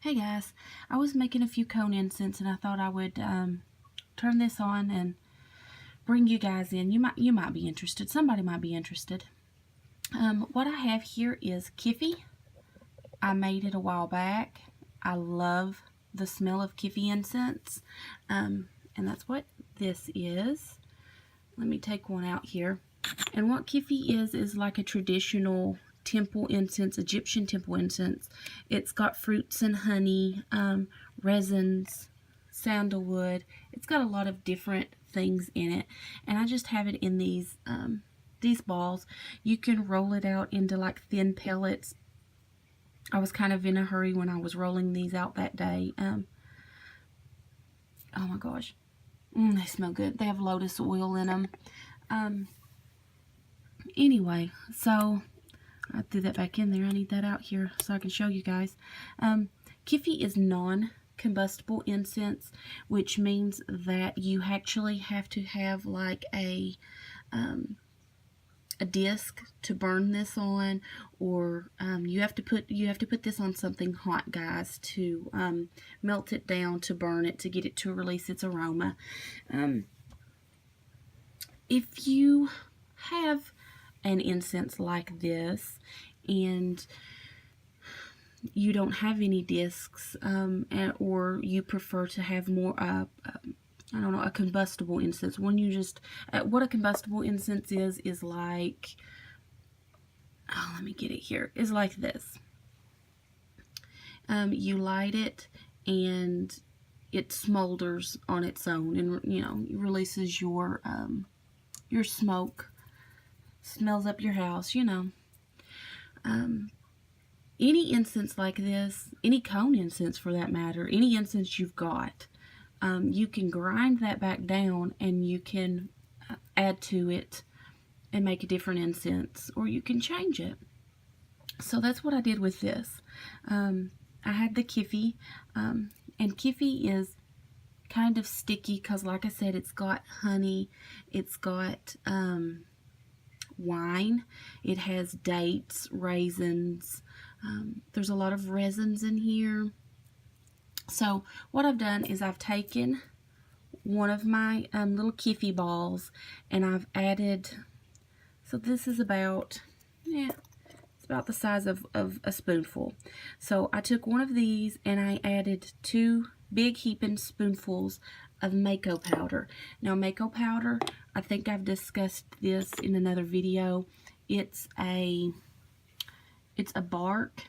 Hey guys, I was making a few cone incense and I thought I would turn this on and bring you guys in. You might be interested. Somebody might be interested. What I have here is Kifi. I made it a while back. I love the smell of Kifi incense, and that's what this is. Let me take one out here. And what Kifi is like a traditional temple incense, Egyptian temple incense. It's got fruits and honey, resins, sandalwood. It's got a lot of different things in it, and I just have it in these balls. You can roll it out into like thin pellets. I was kind of in a hurry when I was rolling these out that day. Oh my gosh, they smell good. They have lotus oil in them. Anyway, so I threw that back in there. I need that out here so I can show you guys. Kifi is non-combustible incense, which means that you actually have to have like a disc to burn this on, or you have to put this on something hot, guys, to melt it down, to burn it, to get it to release its aroma. If you have an incense like this and you don't have any discs, or you prefer to have more I don't know, a combustible incense. When you just what a combustible incense is like, oh, let me get it here, is like this. You light it and it smolders on its own, and releases your smoke. Smells up your house, Any incense like this, any cone incense for that matter, any incense you've got, you can grind that back down and you can add to it and make a different incense, or you can change it. So that's what I did with this. I had the Kifi, and Kifi is kind of sticky because, like I said, it's got honey, it's got wine, it has dates, raisins, there's a lot of resins in here. So what I've done is I've taken one of my little Kifi balls and I've added, so this is about, it's about the size of a spoonful. So I took one of these and I added 2 big heaping spoonfuls of Maako powder. Now Maako powder, I think I've discussed this in another video. It's a bark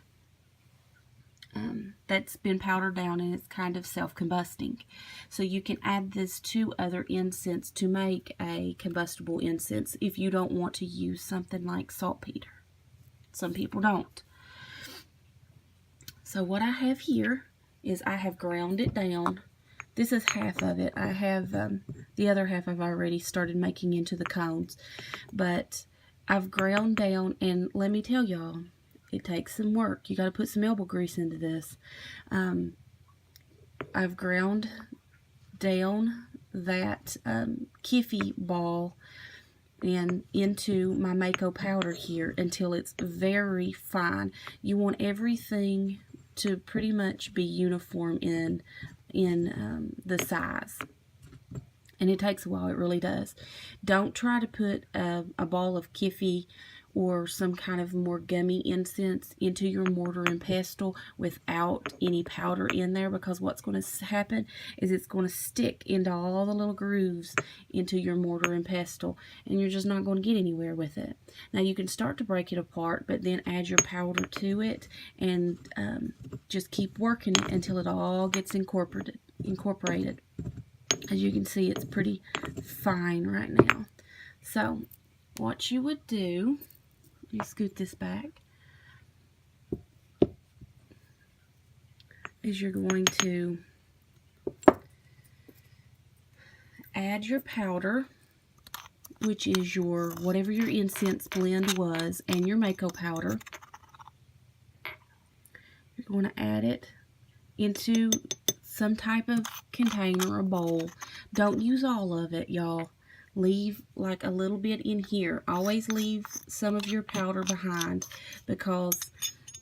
that's been powdered down, and it's kind of self-combusting. So you can add this to other incense to make a combustible incense if you don't want to use something like saltpeter. Some people don't. So what I have here is I have ground it down. This is half of it. I have the other half I've already started making into the cones. But I've ground down, and let me tell y'all, it takes some work. You got to put some elbow grease into this. I've ground down that Kifi ball and into my Maako powder here until it's very fine. You want everything to pretty much be uniform in the size, and it takes a while. It really does. Don't try to put a ball of Kifi or some kind of more gummy incense into your mortar and pestle without any powder in there, because what's going to happen is it's going to stick into all the little grooves into your mortar and pestle, and you're just not going to get anywhere with it. Now you can start to break it apart, but then add your powder to it and just keep working it until it all gets incorporated. As you can see, it's pretty fine right now. So what you would do, let me scoot this back, is you're going to add your powder, which is your, whatever your incense blend was, and your Maako powder. You're going to add it into some type of container or bowl. Don't use all of it, y'all. Leave like a little bit in here. Always leave some of your powder behind, because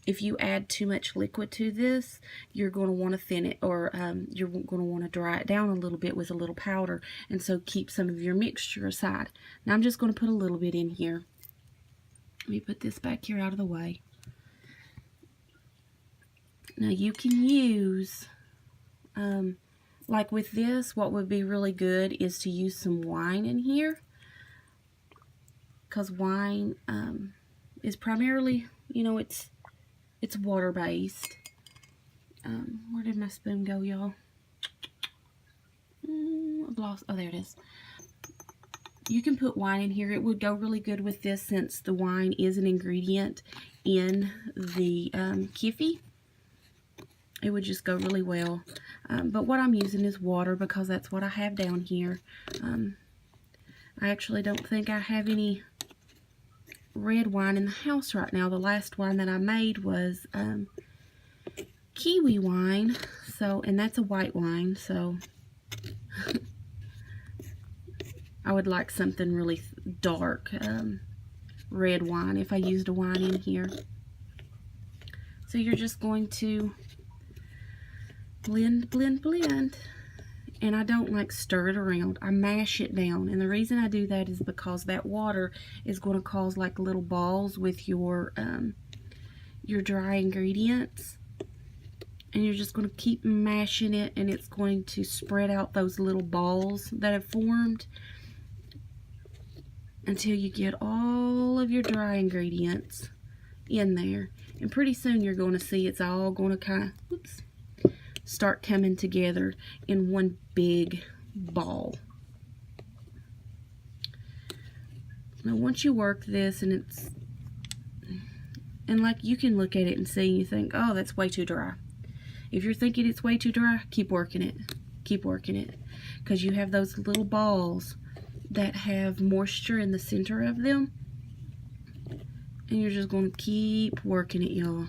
if you add too much liquid to this, you're going to want to thin it, or you're going to want to dry it down a little bit with a little powder, and so keep some of your mixture aside. Now I'm just going to put a little bit in here. Let me put this back here out of the way. Now you can use, like with this, what would be really good is to use some wine in here, because wine is primarily, you know, it's water based. Where did my spoon go, y'all? I've lost. Oh, there it is. You can put wine in here. It would go really good with this, since the wine is an ingredient in the Kifi. It would just go really well. But what I'm using is water, because that's what I have down here. I actually don't think I have any red wine in the house right now. The last wine that I made was kiwi wine, and that's a white wine, so I would like something really dark red wine if I used a wine in here. So you're just going to blend, blend, blend. And I don't like stir it around. I mash it down. And the reason I do that is because that water is going to cause like little balls with your dry ingredients. And you're just going to keep mashing it, and it's going to spread out those little balls that have formed until you get all of your dry ingredients in there. And pretty soon you're going to see it's all going to kind of, start coming together in one big ball. Now once you work this, and like, you can look at it and see, and you think, oh, that's way too dry. If you're thinking it's way too dry, keep working it. Keep working it. Because you have those little balls that have moisture in the center of them. And you're just going to keep working it, y'all.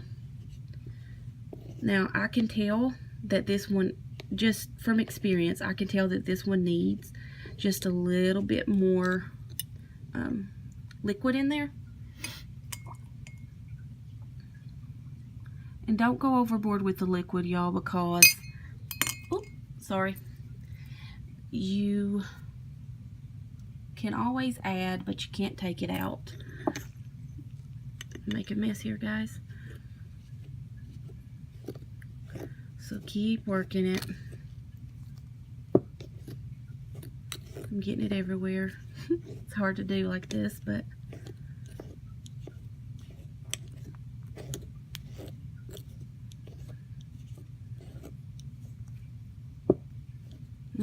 Now I can tell that this one, just from experience, I can tell that this one needs just a little bit more liquid in there. And don't go overboard with the liquid, y'all, because, you can always add, but you can't take it out. Make a mess here, guys. So keep working it. I'm getting it everywhere. It's hard to do like this, but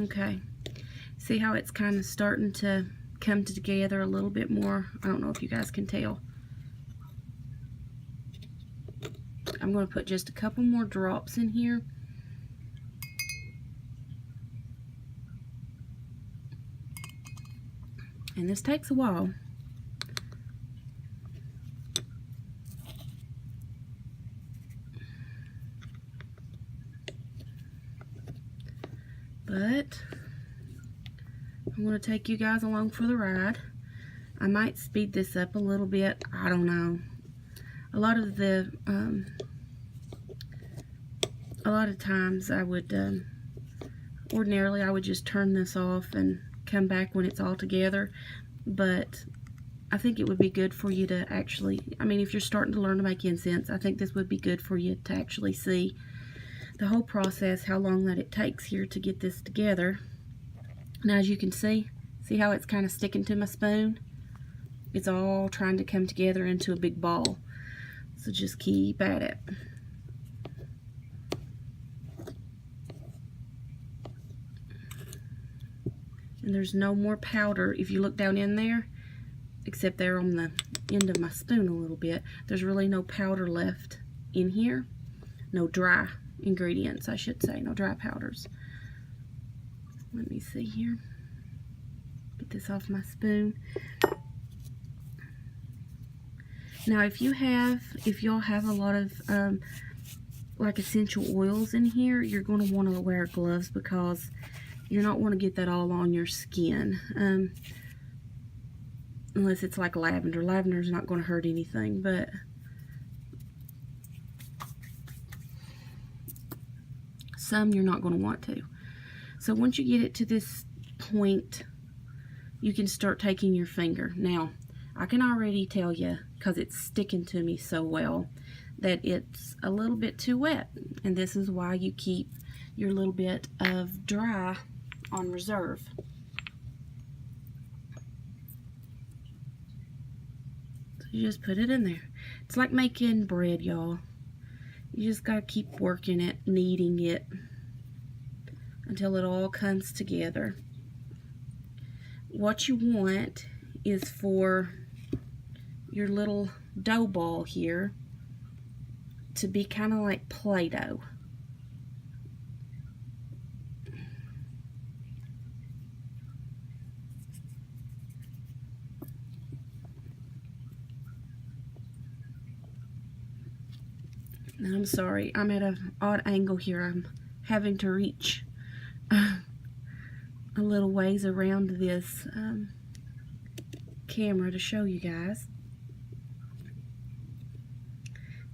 okay. See how it's kind of starting to come together a little bit more? I don't know if you guys can tell. I'm going to put just a couple more drops in here. And this takes a while. But I'm going to take you guys along for the ride. I might speed this up a little bit. I don't know. A lot of times I would, ordinarily I would just turn this off and come back when it's all together, but I think it would be good for you to actually, I mean, if you're starting to learn to make incense, I think this would be good for you to actually see the whole process, how long that it takes here to get this together. Now, as you can see how it's kind of sticking to my spoon? It's all trying to come together into a big ball. So just keep at it. And there's no more powder. If you look down in there, except there on the end of my spoon a little bit, there's really no powder left in here. No dry ingredients, I should say. No dry powders. Let me see here. Get this off my spoon. Now, if y'all have a lot of like essential oils in here, you're going to want to wear gloves, because you're not want to get that all on your skin. Unless it's like lavender. Lavender's not going to hurt anything, but Some you're not going to want to. So once you get it to this point, you can start taking your finger. Now, I can already tell you, because it's sticking to me so well, that it's a little bit too wet. And this is why you keep your little bit of dry on reserve. So you just put it in there. It's like making bread, y'all. You just got to keep working it, kneading it, until it all comes together. What you want is for your little dough ball here to be kind of like Play-Doh. Now, I'm sorry, I'm at an odd angle here. I'm having to reach a little ways around this camera to show you guys.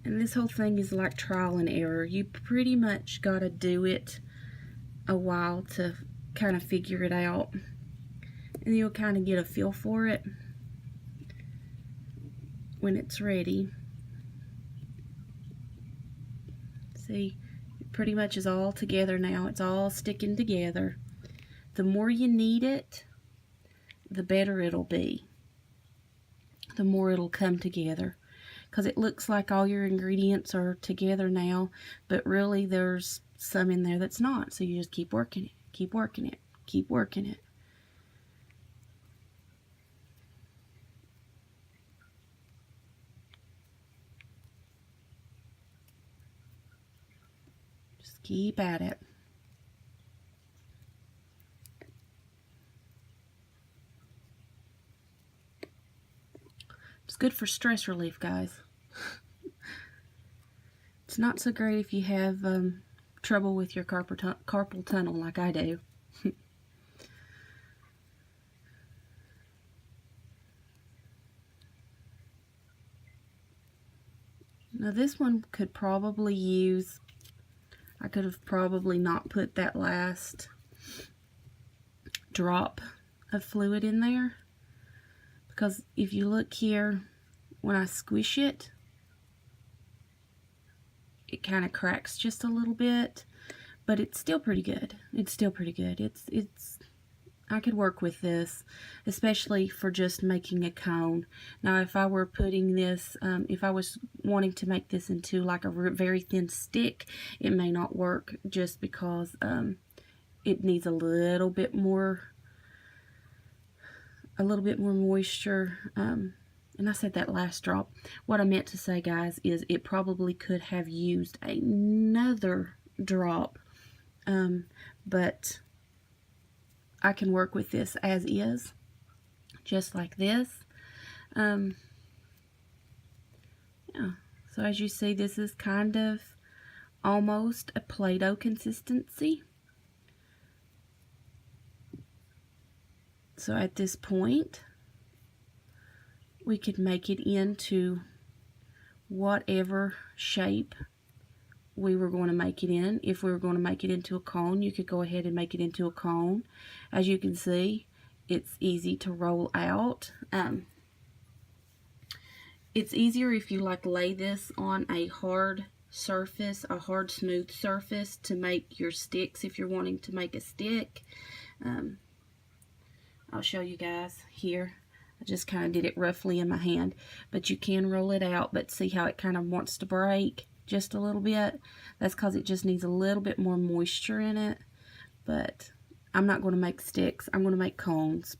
And this whole thing is like trial and error. You pretty much got to do it a while to kind of figure it out, and you'll kind of get a feel for it when it's ready. See, it pretty much is all together now. It's all sticking together. The more you knead it, the better it'll be. The more it'll come together. Because it looks like all your ingredients are together now, but really there's some in there that's not. So you just keep working it, keep working it, keep working it. Just keep at it. It's good for stress relief, guys. It's not so great if you have trouble with your carpal tunnel like I do. Now this one could probably use, I could have probably not put that last drop of fluid in there. Because if you look here, when I squish it, it kind of cracks just a little bit, but it's still pretty good. It's still pretty good. It's I could work with this, especially for just making a cone. Now, if I were putting this, if I was wanting to make this into like a very thin stick, it may not work just because it needs a little bit more moisture. And I said that last drop. What I meant to say, guys, is it probably could have used another drop, but I can work with this as is, just like this. Yeah. So as you see, this is kind of almost a Play-Doh consistency. So at this point, we could make it into whatever shape we were going to make it in. If we were going to make it into a cone, you could go ahead and make it into a cone. As you can see, it's easy to roll out. It's easier if you like lay this on a hard surface, a hard smooth surface, to make your sticks if you're wanting to make a stick. I'll show you guys here. I just kind of did it roughly in my hand, but you can roll it out. But see how it kind of wants to break just a little bit? That's because it just needs a little bit more moisture in it. But I'm not going to make sticks. I'm going to make cones.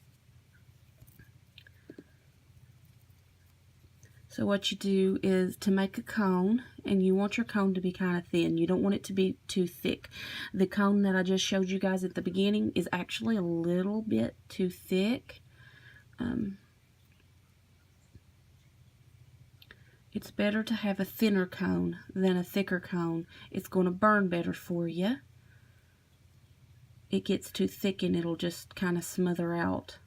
So what you do is, to make a cone, and you want your cone to be kind of thin. You don't want it to be too thick. The cone that I just showed you guys at the beginning is actually a little bit too thick. It's better to have a thinner cone than a thicker cone. It's going to burn better for you. It gets too thick and it'll just kind of smother out.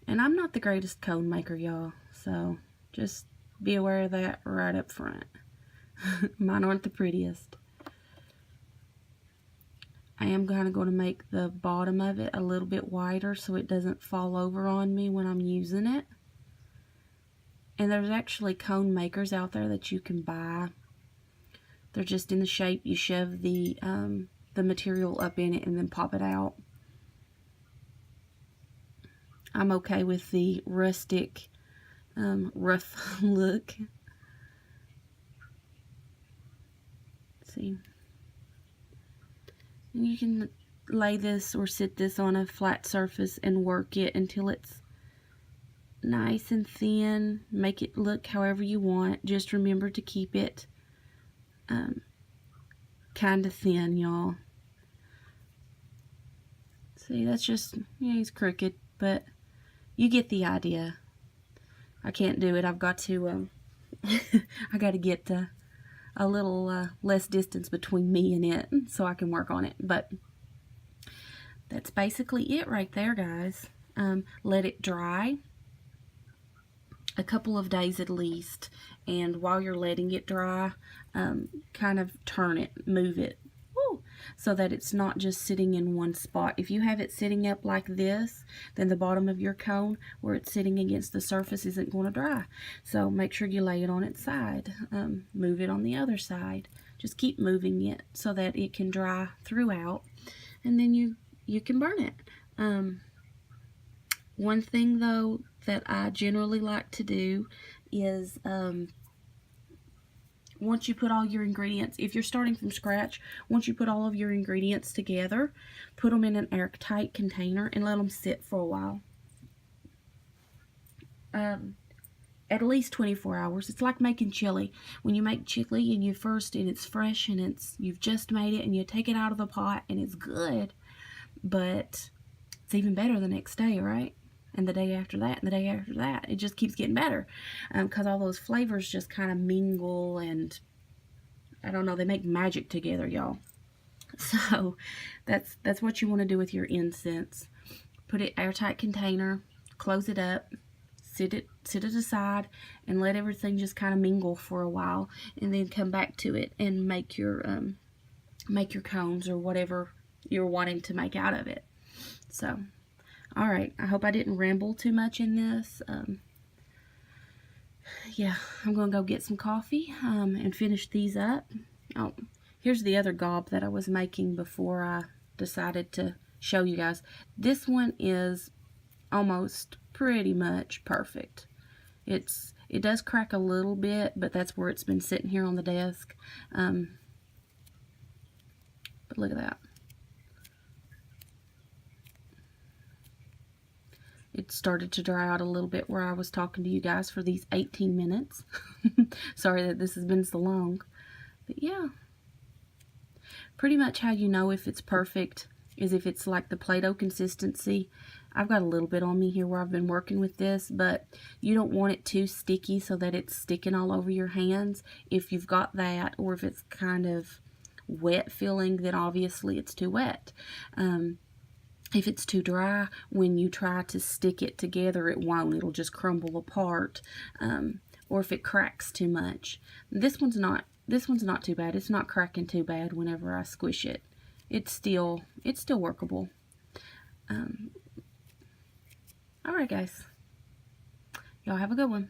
And I'm not the greatest cone maker, y'all, so just be aware of that right up front. Mine aren't the prettiest. I am kind of going to make the bottom of it a little bit wider so it doesn't fall over on me when I'm using it. And there's actually cone makers out there that you can buy. They're just in the shape you shove the material up in it and then pop it out. I'm okay with the rustic, rough look. Let's see. You can lay this or sit this on a flat surface and work it until it's nice and thin. Make it look however you want. Just remember to keep it kind of thin, y'all. See, that's just, yeah, he's crooked, but you get the idea. I can't do it. I've got to, I got to get a little less distance between me and it so I can work on it. But that's basically it right there, guys. Let it dry a couple of days at least, and while you're letting it dry, kind of turn it, move it, so that it's not just sitting in one spot. If you have it sitting up like this, then the bottom of your cone where it's sitting against the surface isn't going to dry. So make sure you lay it on its side. Move it on the other side. Just keep moving it so that it can dry throughout, and then you can burn it. One thing though that I generally like to do is once you put all your ingredients, if you're starting from scratch, once you put all of your ingredients together, put them in an airtight container and let them sit for a while. At least 24 hours. It's like making chili. When you make chili and it's fresh and you've just made it and you take it out of the pot and it's good, but it's even better the next day, right? And the day after that, and the day after that. It just keeps getting better because all those flavors just kind of mingle, and I don't know, they make magic together, y'all. So that's what you want to do with your incense. Put it airtight container, close it up, sit it aside, and let everything just kind of mingle for a while, and then come back to it and make your cones or whatever you're wanting to make out of it. So, all right, I hope I didn't ramble too much in this. Yeah, I'm going to go get some coffee and finish these up. Oh, here's the other gob that I was making before I decided to show you guys. This one is almost pretty much perfect. It does crack a little bit, but that's where it's been sitting here on the desk. But look at that. It started to dry out a little bit where I was talking to you guys for these 18 minutes. Sorry that this has been so long. But yeah. Pretty much how you know if it's perfect is if it's like the Play-Doh consistency. I've got a little bit on me here where I've been working with this, but you don't want it too sticky so that it's sticking all over your hands. If you've got that, or if it's kind of wet feeling, then obviously it's too wet. If it's too dry, when you try to stick it together, it won't. It'll just crumble apart. Or if it cracks too much. This one's not too bad. It's not cracking too bad whenever I squish it. It's still workable. Alright guys. Y'all have a good one.